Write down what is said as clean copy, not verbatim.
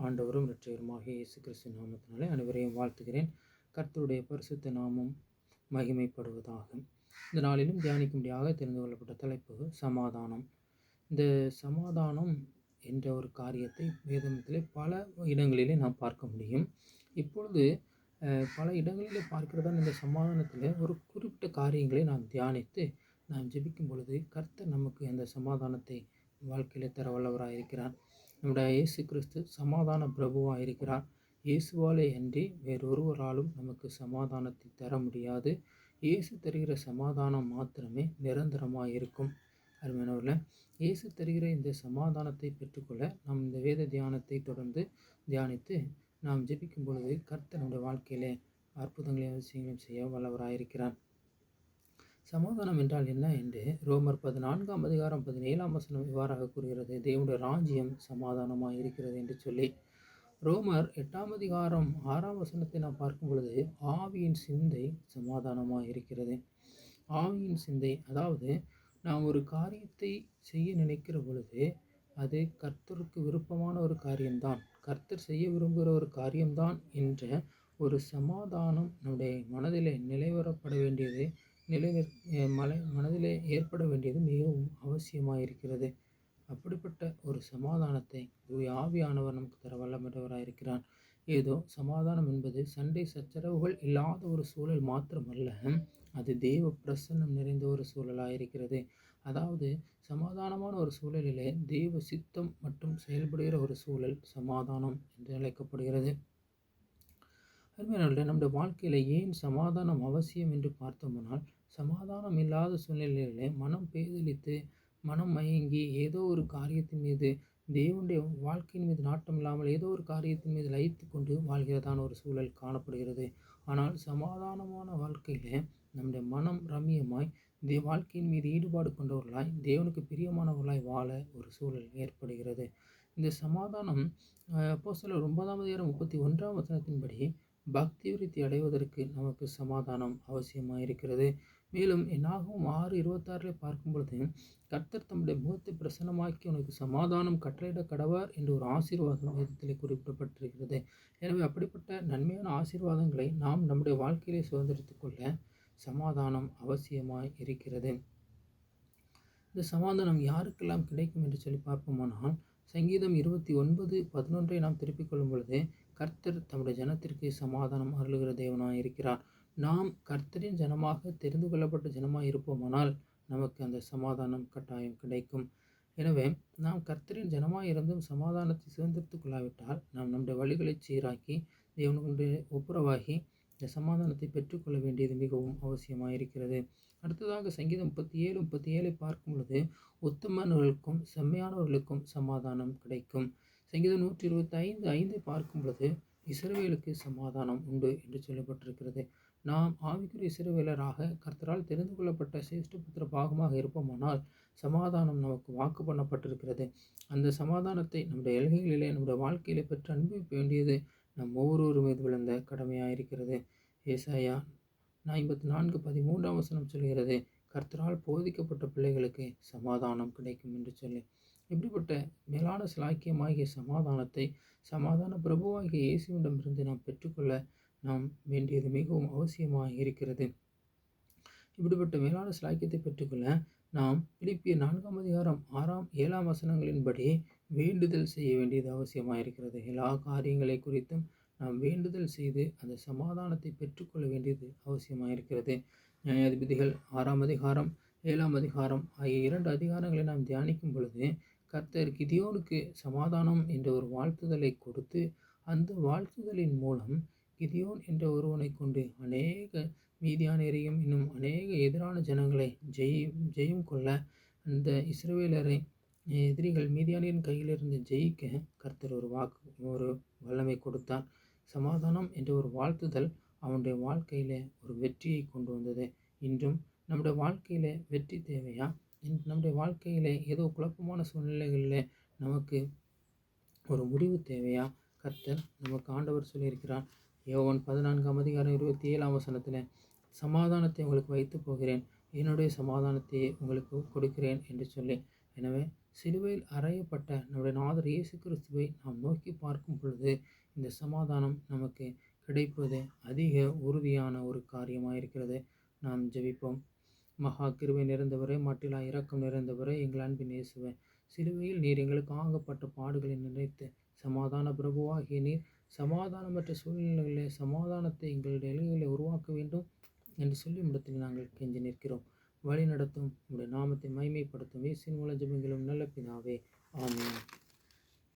ஆண்டவரும் இரட்சகருமாகிய இயேசு கிறிஸ்து நாமத்தினாலே அனைவரையும் வாழ்த்துகிறேன். கர்த்தருடைய பரிசுத்த நாமம் மகிமைப்படுவதாக. இந்த நாளிலும் தியானிக்கும்படியாக தெரிந்து கொள்ளப்பட்ட தலைப்பு சமாதானம். இந்த சமாதானம் என்ற ஒரு காரியத்தை வேதத்திலே பல இடங்களிலே நாம் பார்க்க முடியும். இப்பொழுது பல இடங்களிலே பார்க்கிறதான இந்த சமாதானத்தில் ஒரு குறிப்பிட்ட காரியங்களை நாம் தியானித்து நாம் ஜெபிக்கும் பொழுது கர்த்தர் நமக்கு அந்த சமாதானத்தை வாழ்க்கையில் தர வல்லவராக இருக்கிறார். நம்முடைய இயேசு கிறிஸ்து சமாதான பிரபுவாக இருக்கிறார். இயேசுவாலே அன்றி வேறொருவராலும் நமக்கு சமாதானத்தை தர முடியாது. இயேசு தருகிற சமாதானம் மாத்திரமே நிரந்தரமாக இருக்கும். அருமையானவர்களே, இயேசு தருகிற இந்த சமாதானத்தை பெற்றுக்கொள்ள நாம் இந்த வேத தியானத்தை தொடர்ந்து தியானித்து நாம் ஜெபிக்கும் பொழுது கர்த்தர் நம்முடைய வாழ்க்கையிலே அற்புதங்களையும் அதிசயங்களையும் செய்ய வல்லவராயிருக்கிறார். சமாதானம் என்றால் என்ன என்று ரோமர் 14:17 இவ்வாறாக கூறுகிறது. தேவனுடைய ராஜ்யம் சமாதானமாக இருக்கிறது என்று சொல்லி. ரோமர் 8:6 நாம் பார்க்கும் பொழுது ஆவியின் சிந்தை சமாதானமாக இருக்கிறது. ஆவியின் சிந்தை, அதாவது நாம் ஒரு காரியத்தை செய்ய நினைக்கிற பொழுது அது கர்த்தருக்கு விருப்பமான ஒரு காரியம்தான், கர்த்தர் செய்ய விரும்புகிற ஒரு காரியம்தான் என்ற ஒரு சமாதானம் நம்முடைய மனதிலே நிலைவரப்பட வேண்டியது மனதிலே ஏற்பட வேண்டியது மிகவும் அவசியமாக இருக்கிறது. அப்படிப்பட்ட ஒரு சமாதானத்தை ஆவியானவர் நமக்கு தர வல்லமையுள்ளவராக இருக்கிறார். ஏதோ சமாதானம் என்பது சண்டை சச்சரவுகள் இல்லாத ஒரு சூழல் மாத்திரமல்ல, அது தேவ பிரசன்னம் நிறைந்த ஒரு சூழலாக இருக்கிறது. அதாவது சமாதானமான ஒரு சூழலிலே தேவ சித்தம் மற்றும் செயல்படுகிற ஒரு சூழல் சமாதானம் என்று அழைக்கப்படுகிறது. அருமையானவர்களே, நம்முடைய வாழ்க்கையில் ஏன் சமாதானம் அவசியம் என்று பார்த்தோம்னால், சமாதானம் இல்லாத சூழ்நிலையிலே மனம் பேதலித்து மனம் மயங்கி ஏதோ ஒரு காரியத்தின் மீது தேவனுடைய வாழ்க்கையின் மீது நாட்டம் இல்லாமல் ஏதோ ஒரு காரியத்தின் மீது லயித்து கொண்டு வாழ்கிறதான ஒரு சூழல் காணப்படுகிறது. ஆனால் சமாதானமான வாழ்க்கையிலே நம்முடைய மனம் ரம்மியமாய் வாழ்க்கையின் மீது ஈடுபாடு கொண்டவர்களாய் தேவனுக்கு பிரியமானவர்களாய் வாழ ஒரு சூழல் ஏற்படுகிறது. இந்த சமாதானம் அப்போஸ்தலர் 9:31 பக்தி விருத்தி அடைவதற்கு நமக்கு சமாதானம் அவசியமாக இருக்கிறது. மேலும் என்னாகும் 6:26 பார்க்கும் பொழுது கர்த்தர் தம்முடைய முகத்தை பிரசன்னமாக்கி உனக்கு சமாதானம் கட்டளையிட கடவர் என்று ஒரு ஆசீர்வாதம் வேதத்திலே குறிப்பிடப்பட்டிருக்கிறது. எனவே அப்படிப்பட்ட நன்மையான ஆசீர்வாதங்களை நாம் நம்முடைய வாழ்க்கையிலே சுதந்திரித்துக் கொள்ள சமாதானம் அவசியமாய் இருக்கிறது. இந்த சமாதானம் யாருக்கெல்லாம் கிடைக்கும் என்று சொல்லி பார்ப்போமானால், சங்கீதம் 29:11 நாம் திருப்பிக் கொள்ளும் பொழுது கர்த்தர் தம்முடைய ஜனத்திற்கு சமாதானம் அருளுகிற தேவனாய் இருக்கிறார். நாம் கர்த்தரின் ஜனமாக தெரிந்து கொள்ளப்பட்ட ஜனமாய் இருப்போமானால் நமக்கு அந்த சமாதானம் கட்டாயம் கிடைக்கும். எனவே நாம் கர்த்தரின் ஜனமாய் இருந்தும் சமாதானத்தை சுதந்திரித்துக் கொள்ளாவிட்டால் நாம் நம்முடைய வழிகளை சீராக்கி தேவனுக்கு ஒப்புரவாகி இந்த சமாதானத்தை பெற்றுக்கொள்ள வேண்டியது மிகவும் அவசியமாக இருக்கிறது. அடுத்ததாக சங்கீதம் 37:37 பார்க்கும் பொழுது உத்தமர்களுக்கும் செம்மையானவர்களுக்கும் சமாதானம் கிடைக்கும். சங்கீதம் 125:5 பார்க்கும் பொழுது இஸ்ரவேலுக்கு சமாதானம் உண்டு என்று சொல்லப்பட்டிருக்கிறது. நாம் ஆவிக்குரிய இஸ்ரவேலராக கர்த்தரால் தெரிந்து கொள்ளப்பட்ட சிரேஷ்டபுத்திர பாகமாக இருப்போமானால் சமாதானம் நமக்கு வாக்கு பண்ணப்பட்டிருக்கிறது. அந்த சமாதானத்தை நம்முடைய எல்கைகளிலே நம்முடைய வாழ்க்கையிலே பெற்று அனுபவிக்க வேண்டியது நம் ஒவ்வொரு மீது விழுந்த கடமையாக இருக்கிறது. ஏசாயா 54:13 சொல்கிறது, கர்த்தரால் போதிக்கப்பட்ட பிள்ளைகளுக்கு சமாதானம் கிடைக்கும் என்று சொல்லி. இப்படிப்பட்ட மேலான சிலாக்கியமாகிய சமாதானத்தை சமாதான பிரபுவாகிய இயேசுவிடமிருந்து நாம் பெற்றுக்கொள்ள நாம் வேண்டியது மிகவும் அவசியமாக இருக்கிறது. இப்படிப்பட்ட மேலான சிலாக்கியத்தை பெற்றுக்கொள்ள நாம் பிலிப்பியர் 4:6-7 வேண்டுதல் செய்ய வேண்டியது அவசியமாக இருக்கிறது. எல்லா காரியங்களை குறித்தும் நாம் வேண்டுதல் செய்து அந்த சமாதானத்தை பெற்றுக்கொள்ள வேண்டியது அவசியமாக இருக்கிறது. நியாயாதிபதிகள் 6:7 ஆகிய 2 அதிகாரங்களை நாம் தியானிக்கும் பொழுது கர்த்தர் கிதியோனுக்கு சமாதானம் என்ற ஒரு வாழ்த்துதலை கொடுத்து அந்த வாழ்த்துதலின் மூலம் கிதியோன் என்ற ஒருவனை கொண்டு அநேக மீதியானியரையும் இன்னும் அநேக எதிரான ஜனங்களை ஜெயம் கொள்ள அந்த இஸ்ரவேலரை எதிரிகள் மீதியானியரின் கையிலிருந்து ஜெயிக்க கர்த்தர் ஒரு வல்லமை கொடுத்தார். சமாதானம் என்ற ஒரு வாழ்த்துதல் அவனுடைய வாழ்க்கையில் ஒரு வெற்றியை கொண்டு வந்தது. இன்றும் நம்முடைய வாழ்க்கையில் வெற்றி தேவையா? நம்முடைய வாழ்க்கையில் ஏதோ குழப்பமான சூழ்நிலைகளில் நமக்கு ஒரு முடிவு தேவையா? கர்த்தர் நமக்கு ஆண்டவர் சொல்லியிருக்கிறார். யோவான் 14:27 சமாதானத்தை உங்களுக்கு வைத்து போகிறேன், என்னுடைய சமாதானத்தை உங்களுக்கு கொடுக்கிறேன் என்று சொல்லி. எனவே சிலுவையில் அறையப்பட்ட நம்முடைய நாதர் இயேசு கிறிஸ்துவை நாம் நோக்கி பார்க்கும் பொழுது இந்த சமாதானம் நமக்கு கிடைப்பது அதிக உறுதியான ஒரு காரியமாக இருக்கிறது. நாம் ஜெபிப்போம். மகா கிருபை நிறைந்தவரே, மட்டிலா இரக்கம் நிறைந்தவரே, எங்கள் அன்பின் இயேசுவே, சிலுவையில் நீர் எங்களுக்கு ஆகப்பட்ட பாடுகளை நினைத்து சமாதான பிரபுவாகிய நீர் சமாதானமற்ற சூழ்நிலைகளிலே சமாதானத்தை எங்களுடைய எல்லைகளை உருவாக்க வேண்டும் என்று சொல்லி இடத்தில் நாங்கள் கெஞ்சி நிற்கிறோம். வழி நடத்தும் உங்களுடைய நாமத்தை மைமைப்படுத்தும் இயேசுவின் மூலம் ஜெபிக்கிறோம் நல்ல பிதாவே. ஆமென்.